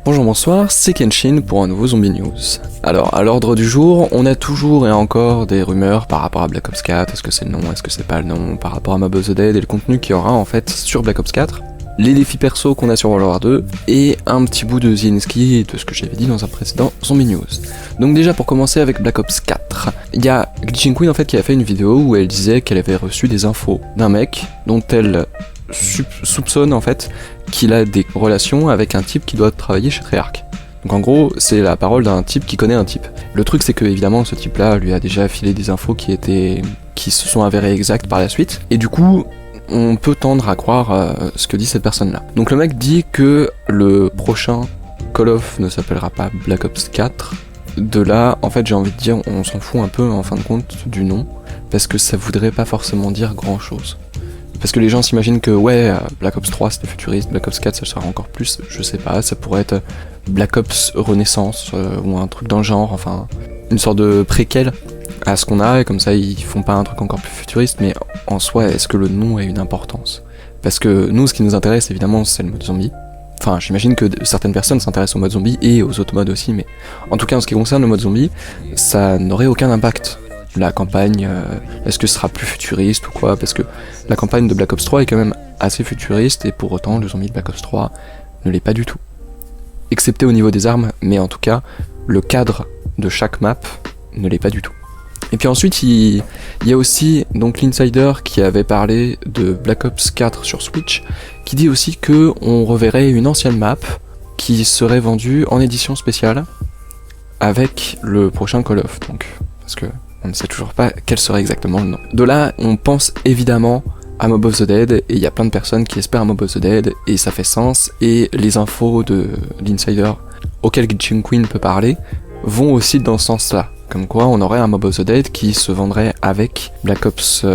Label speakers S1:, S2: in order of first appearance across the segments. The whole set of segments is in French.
S1: Bonjour, bonsoir, c'est Kenshin pour un nouveau Zombie News. Alors, à l'ordre du jour, on a toujours et encore des rumeurs par rapport à Black Ops 4, est-ce que c'est le nom, est-ce que c'est pas le nom, par rapport à Mob of the Dead et le contenu qu'il y aura en fait sur Black Ops 4, les défis perso qu'on a sur World War 2, et un petit bout de Zelensky de ce que j'avais dit dans un précédent Zombie News. Donc déjà pour commencer avec Black Ops 4, il y a Glitching Queen en fait qui a fait une vidéo où elle disait qu'elle avait reçu des infos d'un mec dont elle soupçonne en fait qu'il a des relations avec un type qui doit travailler chez Treyarch. Donc en gros, c'est la parole d'un type qui connaît un type. Le truc c'est que évidemment ce type-là lui a déjà filé des infos qui se sont avérées exactes par la suite, et du coup on peut tendre à croire ce que dit cette personne-là. Donc le mec dit que le prochain Call of ne s'appellera pas Black Ops 4. De là, en fait j'ai envie de dire, on s'en fout un peu en fin de compte du nom, parce que ça voudrait pas forcément dire grand-chose. Parce que les gens s'imaginent que ouais, Black Ops 3 c'était futuriste, Black Ops 4 ça sera encore plus, je sais pas, ça pourrait être Black Ops Renaissance ou un truc dans le genre, enfin une sorte de préquel à ce qu'on a, et comme ça ils font pas un truc encore plus futuriste, mais en soi est-ce que le nom a une importance? Parce que nous ce qui nous intéresse évidemment c'est le mode zombie. Enfin j'imagine que certaines personnes s'intéressent au mode zombie et aux autres modes aussi, mais en tout cas en ce qui concerne le mode zombie, ça n'aurait aucun impact. La campagne, est-ce que ce sera plus futuriste ou quoi? Parce que la campagne de Black Ops 3 est quand même assez futuriste, et pour autant le zombie de Black Ops 3 ne l'est pas du tout. Excepté au niveau des armes, mais en tout cas, le cadre de chaque map ne l'est pas du tout. Et puis ensuite, il y a aussi donc l'insider qui avait parlé de Black Ops 4 sur Switch, qui dit aussi que on reverrait une ancienne map qui serait vendue en édition spéciale avec le prochain Call of, donc, parce que on ne sait toujours pas quel serait exactement le nom. De là, on pense évidemment à Mob of the Dead, et il y a plein de personnes qui espèrent à Mob of the Dead, et ça fait sens, et les infos de l'insider auquel Glitching Queen peut parler vont aussi dans ce sens-là. Comme quoi, on aurait un Mob of the Dead qui se vendrait avec Black Ops,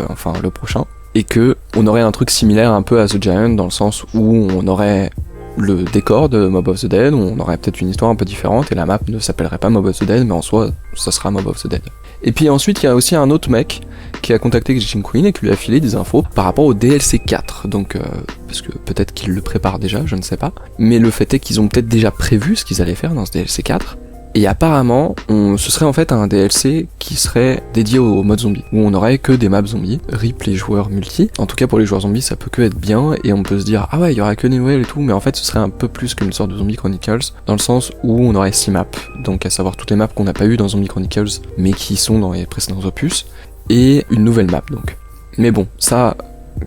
S1: enfin le prochain, et que on aurait un truc similaire un peu à The Giant, dans le sens où on aurait le décor de Mob of the Dead, où on aurait peut-être une histoire un peu différente, et la map ne s'appellerait pas Mob of the Dead, mais en soi, ça sera Mob of the Dead. Et puis ensuite, il y a aussi un autre mec qui a contacté Glitching Queen et qui lui a filé des infos par rapport au DLC 4, donc parce que peut-être qu'ils le préparent déjà, je ne sais pas, mais le fait est qu'ils ont peut-être déjà prévu ce qu'ils allaient faire dans ce DLC 4, et apparemment, ce serait en fait un DLC qui serait dédié au mode zombie, où on aurait que des maps zombies, rip les joueurs multi. En tout cas pour les joueurs zombies ça peut que être bien, et on peut se dire ah ouais il y aurait que des nouvelles et tout, mais en fait ce serait un peu plus qu'une sorte de Zombie Chronicles, dans le sens où on aurait 6 maps, donc à savoir toutes les maps qu'on n'a pas eu dans Zombie Chronicles, mais qui sont dans les précédents opus, et une nouvelle map donc. Mais bon, ça,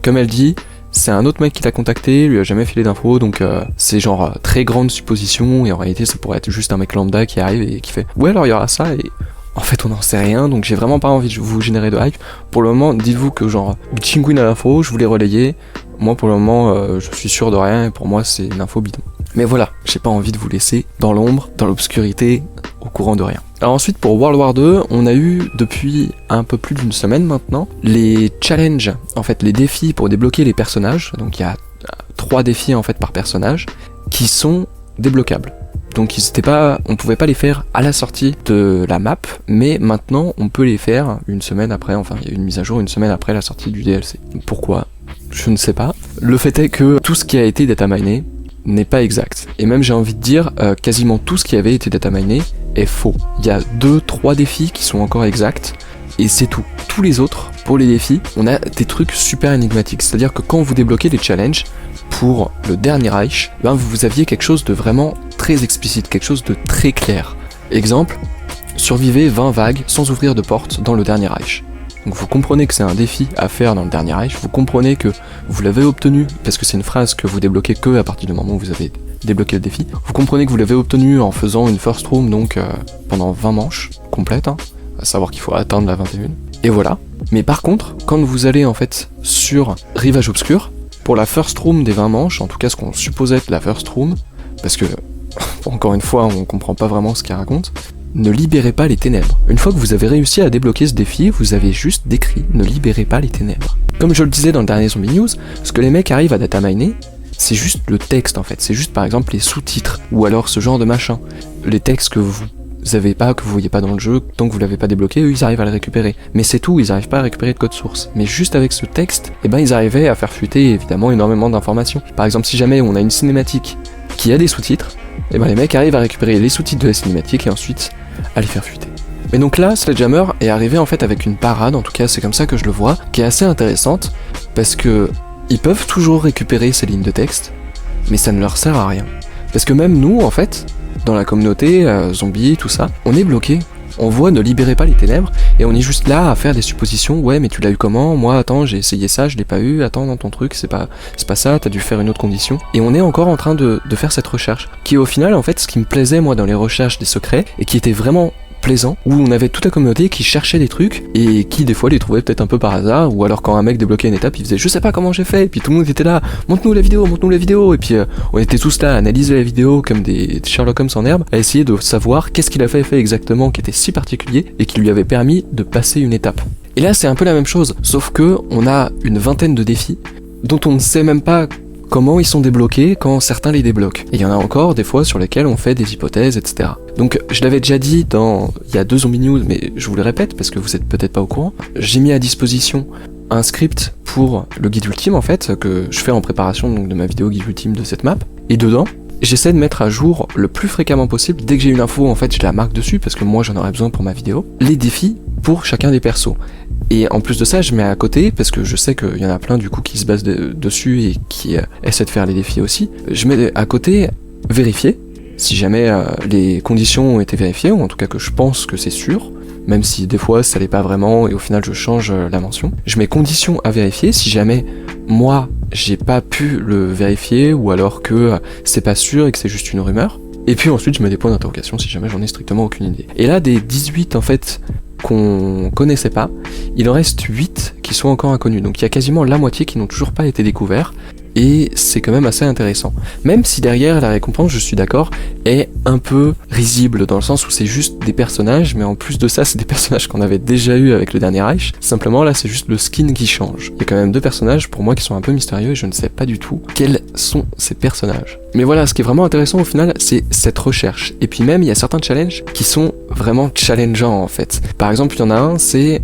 S1: comme elle dit, c'est un autre mec qui l'a contacté, lui a jamais filé d'infos, donc c'est genre très grande supposition, et en réalité ça pourrait être juste un mec lambda qui arrive et qui fait ouais alors il y aura ça, et en fait on n'en sait rien, donc j'ai vraiment pas envie de vous générer de hype. Pour le moment, dites-vous que genre Glitching Queen a l'info, je voulais relayer, moi pour le moment je suis sûr de rien, et pour moi c'est une info bidon. Mais voilà, j'ai pas envie de vous laisser dans l'ombre, dans l'obscurité, au courant de rien. Alors ensuite pour World War 2, on a eu depuis un peu plus d'une semaine maintenant les challenges, en fait les défis pour débloquer les personnages, donc il y a 3 défis en fait par personnage, qui sont débloquables. Donc on pouvait pas les faire à la sortie de la map, mais maintenant on peut les faire une semaine après, enfin il y a eu une mise à jour une semaine après la sortie du DLC. Pourquoi? Je ne sais pas. Le fait est que tout ce qui a été dataminé n'est pas exact. Et même j'ai envie de dire, quasiment tout ce qui avait été dataminé est faux. Il y a 2-3 défis qui sont encore exacts, et c'est tout. Tous les autres, pour les défis, on a des trucs super énigmatiques. C'est-à-dire que quand vous débloquez les challenges pour le dernier Reich, ben vous aviez quelque chose de vraiment très explicite, quelque chose de très clair. Exemple, survivez 20 vagues sans ouvrir de porte dans le dernier Reich. Donc vous comprenez que c'est un défi à faire dans le dernier Reich, vous comprenez que vous l'avez obtenu, parce que c'est une phrase que vous débloquez que à partir du moment où vous avez débloqué le défi, vous comprenez que vous l'avez obtenu en faisant une first room, donc pendant 20 manches complètes, hein, à savoir qu'il faut atteindre la 21, et voilà. Mais par contre, quand vous allez en fait sur Rivage Obscur, pour la first room des 20 manches, en tout cas ce qu'on supposait être la first room, parce que, encore une fois, on comprend pas vraiment ce qu'elle raconte, ne libérez pas les ténèbres. Une fois que vous avez réussi à débloquer ce défi, vous avez juste décrit ne libérez pas les ténèbres. Comme je le disais dans le dernier Zombie News, ce que les mecs arrivent à dataminer, c'est juste le texte en fait, c'est juste par exemple les sous-titres, ou alors ce genre de machin. Les textes que vous avez pas, que vous voyez pas dans le jeu, tant que vous l'avez pas débloqué, eux ils arrivent à le récupérer. Mais c'est tout, ils arrivent pas à récupérer de code source. Mais juste avec ce texte, eh ben ils arrivaient à faire fuiter évidemment énormément d'informations. Par exemple, si jamais on a une cinématique qui a des sous-titres, et ben les mecs arrivent à récupérer les sous-titres de la cinématique et ensuite à les faire fuiter. Mais donc là, Sledgehammer est arrivé en fait avec une parade, en tout cas c'est comme ça que je le vois, qui est assez intéressante, parce que ils peuvent toujours récupérer ces lignes de texte, mais ça ne leur sert à rien. Parce que même nous, en fait, dans la communauté, zombies, tout ça, on est bloqué. On voit ne libérez pas les ténèbres, et on est juste là à faire des suppositions, ouais mais tu l'as eu comment, moi attends j'ai essayé ça, je l'ai pas eu, attends dans ton truc c'est pas ça, t'as dû faire une autre condition. Et on est encore en train de faire cette recherche, qui est au final en fait ce qui me plaisait moi dans les recherches des secrets, et qui était vraiment plaisant, où on avait toute la communauté qui cherchait des trucs et qui des fois les trouvait peut-être un peu par hasard, ou alors quand un mec débloquait une étape il faisait je sais pas comment j'ai fait, et puis tout le monde était là montre-nous la vidéo, et puis on était tous là à analyser la vidéo comme des Sherlock Holmes en herbe, à essayer de savoir qu'est-ce qu'il a fait exactement qui était si particulier et qui lui avait permis de passer une étape. Et là c'est un peu la même chose, sauf que on a une vingtaine de défis dont on ne sait même pas comment ils sont débloqués quand certains les débloquent. Et il y en a encore des fois sur lesquels on fait des hypothèses, etc. Donc je l'avais déjà dit il y a 2 Zombie News, mais je vous le répète parce que vous êtes peut-être pas au courant. J'ai mis à disposition un script pour le guide ultime en fait, que je fais en préparation donc, de ma vidéo guide ultime de cette map. Et dedans, j'essaie de mettre à jour le plus fréquemment possible, dès que j'ai une info en fait je la marque dessus parce que moi j'en aurais besoin pour ma vidéo, les défis pour chacun des persos. Et en plus de ça, je mets à côté, parce que je sais qu'il y en a plein du coup qui se basent dessus et qui essaient de faire les défis aussi, je mets à côté vérifier, si jamais les conditions ont été vérifiées, ou en tout cas que je pense que c'est sûr, même si des fois ça l'est pas vraiment et au final je change la mention. Je mets conditions à vérifier, si jamais moi j'ai pas pu le vérifier, ou alors que c'est pas sûr et que c'est juste une rumeur. Et puis ensuite je mets des points d'interrogation si jamais j'en ai strictement aucune idée. Et là des 18 en fait qu'on connaissait pas, il en reste 8 qui sont encore inconnus, donc il y a quasiment la moitié qui n'ont toujours pas été découverts, et c'est quand même assez intéressant. Même si derrière la récompense, je suis d'accord, est un peu risible, dans le sens où c'est juste des personnages, mais en plus de ça c'est des personnages qu'on avait déjà eu avec le dernier Reich, simplement là c'est juste le skin qui change. Il y a quand même 2 personnages pour moi qui sont un peu mystérieux et je ne sais pas du tout quels sont ces personnages. Mais voilà, ce qui est vraiment intéressant au final, c'est cette recherche. Et puis même, il y a certains challenges qui sont vraiment challengeants en fait. Par exemple, il y en a un, c'est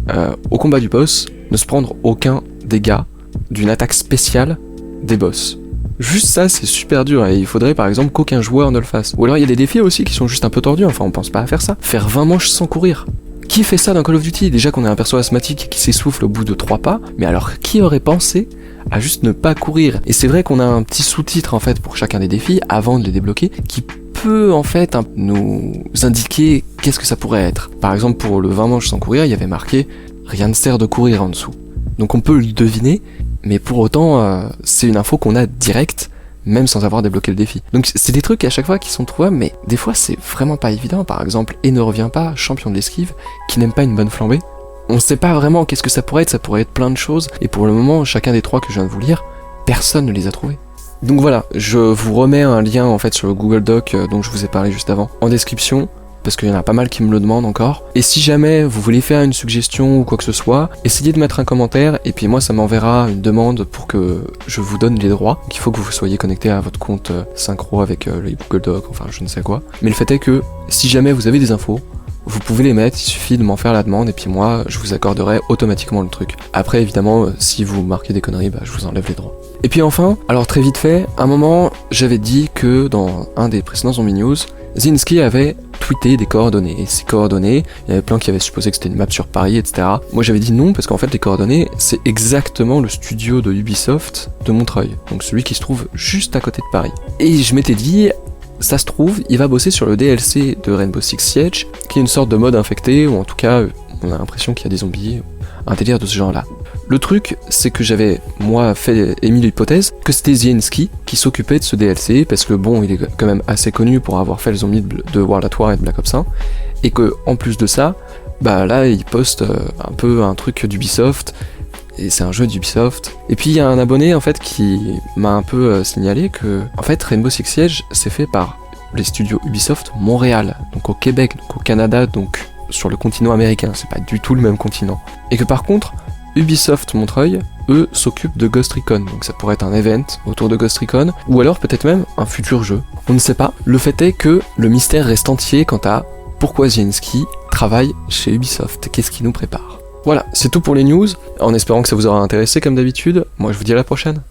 S1: au combat du boss, ne se prendre aucun dégât d'une attaque spéciale des boss. Juste ça, c'est super dur, et il faudrait par exemple qu'aucun joueur ne le fasse. Ou alors il y a des défis aussi qui sont juste un peu tordus, enfin on pense pas à faire ça. Faire 20 manches sans courir. Qui fait ça dans Call of Duty? Déjà qu'on a un perso asthmatique qui s'essouffle au bout de 3 pas, mais alors qui aurait pensé à juste ne pas courir? Et c'est vrai qu'on a un petit sous-titre en fait pour chacun des défis avant de les débloquer, qui peut en fait nous indiquer qu'est-ce que ça pourrait être. Par exemple pour le 20 manches sans courir, il y avait marqué rien ne sert de courir en dessous. Donc on peut le deviner, mais pour autant c'est une info qu'on a directe, même sans avoir débloqué le défi. Donc c'est des trucs à chaque fois qui sont trouvables, mais des fois c'est vraiment pas évident. Par exemple, et ne revient pas, champion de l'esquive, qui n'aime pas une bonne flambée. On sait pas vraiment qu'est-ce que ça pourrait être plein de choses, et pour le moment, chacun des 3 que je viens de vous lire, personne ne les a trouvés. Donc voilà, je vous remets un lien en fait sur le Google Doc dont je vous ai parlé juste avant, en description, parce qu'il y en a pas mal qui me le demandent encore. Et si jamais vous voulez faire une suggestion ou quoi que ce soit, essayez de mettre un commentaire, et puis moi ça m'enverra une demande pour que je vous donne les droits. Il faut que vous soyez connecté à votre compte synchro avec le Google Doc, enfin je ne sais quoi. Mais le fait est que si jamais vous avez des infos, vous pouvez les mettre, il suffit de m'en faire la demande, et puis moi je vous accorderai automatiquement le truc. Après évidemment, si vous marquez des conneries, je vous enlève les droits. Et puis enfin, alors très vite fait, à un moment j'avais dit que dans un des précédents Zombie News, Zinski avait tweeté des coordonnées, et ces coordonnées, il y avait plein qui avaient supposé que c'était une map sur Paris, etc. Moi j'avais dit non, parce qu'en fait les coordonnées, c'est exactement le studio de Ubisoft de Montreuil, donc celui qui se trouve juste à côté de Paris. Et je m'étais dit, ça se trouve, il va bosser sur le DLC de Rainbow Six Siege, qui est une sorte de mode infecté, ou en tout cas, on a l'impression qu'il y a des zombies, un délire de ce genre-là. Le truc, c'est que j'avais, moi, émis l'hypothèse que c'était Zienski qui s'occupait de ce DLC, parce que bon, il est quand même assez connu pour avoir fait les zombies de World at War et de Black Ops 1, et que, en plus de ça, là, il poste un peu un truc d'Ubisoft, et c'est un jeu d'Ubisoft. Et puis il y a un abonné en fait qui m'a un peu signalé que en fait Rainbow Six Siege c'est fait par les studios Ubisoft Montréal, donc au Québec, donc au Canada, donc sur le continent américain, c'est pas du tout le même continent. Et que par contre, Ubisoft Montreuil, eux, s'occupent de Ghost Recon, donc ça pourrait être un event autour de Ghost Recon, ou alors peut-être même un futur jeu. On ne sait pas. Le fait est que le mystère reste entier quant à pourquoi Zienski travaille chez Ubisoft, qu'est-ce qui nous prépare. Voilà, c'est tout pour les news, en espérant que ça vous aura intéressé comme d'habitude. Moi je vous dis à la prochaine.